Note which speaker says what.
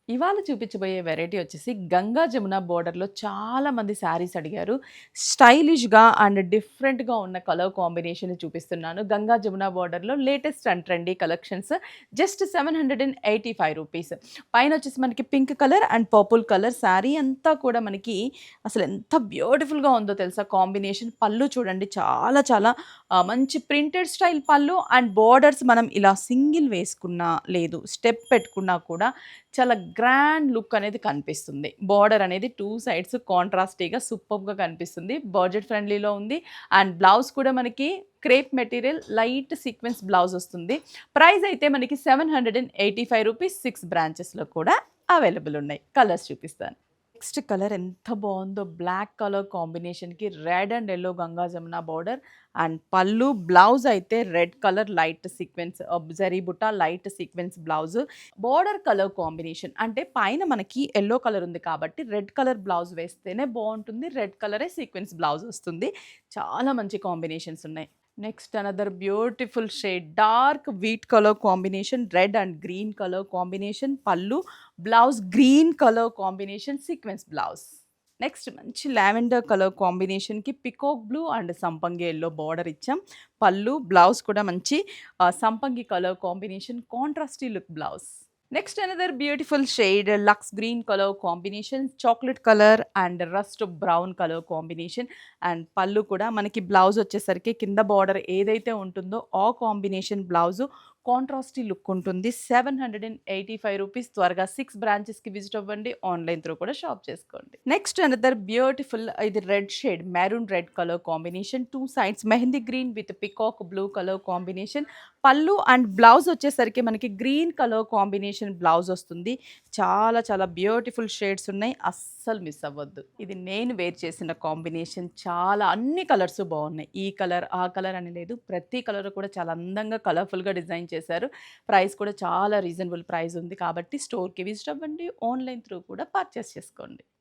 Speaker 1: ఇవాళ చూపించబోయే వెరైటీ వచ్చేసి గంగా జమున బోర్డర్‌లో చాలా మంది శారీస్ అడిగారు. స్టైలిష్‌గా అండ్ డిఫరెంట్‌గా ఉన్న కలర్ కాంబినేషన్ చూపిస్తున్నాను. గంగా జమున బోర్డర్‌లో latest and trendy collections just రూ. 785. పైనొచ్చేసి మనకి pink colour and purple colour sari అంతా కూడా మనకి అసలు ఎంత బ్యూటిఫుల్‌గా ఉందో తెలుసా కాంబినేషన్. పళ్ళు చూడండి చాలా చాలా మంచి ప్రింటెడ్ స్టైల్ పళ్ళు అండ్ బోర్డర్స్ మనం ఇలా సింగిల్ వేసుకున్నా, లేదు స్టెప్ పెట్టుకున్నా కూడా చాలా గ్రాండ్ లుక్ అనేది కనిపిస్తుంది. బోర్డర్ అనేది 2 సైడ్స్ కాంట్రాస్టీగా సూపర్బ్‌గా కనిపిస్తుంది. బడ్జెట్ ఫ్రెండ్లీలో ఉంది. అండ్ బ్లౌజ్ కూడా మనకి crepe material light sequence blouse వస్తుంది. ప్రైస్ అయితే మనకి రూ. 785 6 బ్రాంచెస్‌లో కూడా అవైలబుల్ ఉన్నాయి. కలర్స్ చూపిస్తాను. నెక్స్ట్ కలర్ ఎంత బావుందో బ్లాక్ కలర్ కాంబినేషన్‌కి red and yellow Ganga Jamuna border and పళ్ళు, బ్లౌజ్ అయితే red colour light sequence zari బుట్ట light sequence blouse. Border colour combination అంటే పైన మనకి యెల్లో కలర్ ఉంది కాబట్టి రెడ్ కలర్ బ్లౌజ్ వేస్తేనే బావుంటుంది. రెడ్ కలరే సీక్వెన్స్ బ్లౌజ్ వస్తుంది. చాలా మంచి కాంబినేషన్స్ ఉన్నాయి. Next another beautiful shade dark wheat colour combination, red and green colour combination, పళ్ళు, blouse green colour combination sequence blouse. Next మంచి లావెండర్ కలర్ కాంబినేషన్‌కి పికాక్ బ్లూ అండ్ సంపంగి యెల్లో బార్డర్ ఇచ్చాం. పళ్ళు, బ్లౌజ్ కూడా మంచి సంపంగి కలర్ కాంబినేషన్ కాంట్రాస్టీ look blouse. Next another beautiful shade లక్స్ green colour combination, chocolate colour and rust brown colour combination and పళ్ళు కూడా మనకి బ్లౌజ్ వచ్చేసరికి కింద బార్డర్ ఏదైతే ఉంటుందో ఆ కాంబినేషన్ బ్లౌజు కాంట్రాస్టీ లుక్ ఉంటుంది. రూ. 785 త్వరగా 6 బ్రాంచెస్‌కి విజిట్ అవ్వండి. ఆన్‌లైన్ త్రూ కూడా షాప్ చేసుకోండి. నెక్స్ట్ అనదర్ బ్యూటిఫుల్ ఇది red shade maroon red colour combination 2 sides mehndi green with peacock blue colour combination. పళ్ళు అండ్ బ్లౌజ్ వచ్చేసరికి మనకి గ్రీన్ కలర్ కాంబినేషన్ బ్లౌజ్ వస్తుంది. చాలా చాలా బ్యూటిఫుల్ షేడ్స్ ఉన్నాయి. అస్సలు మిస్ అవ్వద్దు. ఇది నేను వేర్ చేసిన కాంబినేషన్ చాలా అన్ని కలర్స్ బాగున్నాయి. ఈ కలర్, ఆ కలర్ అని లేదు. ప్రతి కలర్ కూడా చాలా అందంగా కలర్‌ఫుల్‌గా డిజైన్ చేశారు. ప్రైస్ కూడా చాలా రీజనబుల్ ప్రైస్ ఉంది కాబట్టి స్టోర్‌కి విజిట్ అవ్వండి. ఆన్‌లైన్ త్రూ కూడా పర్చేస్ చేసుకోండి.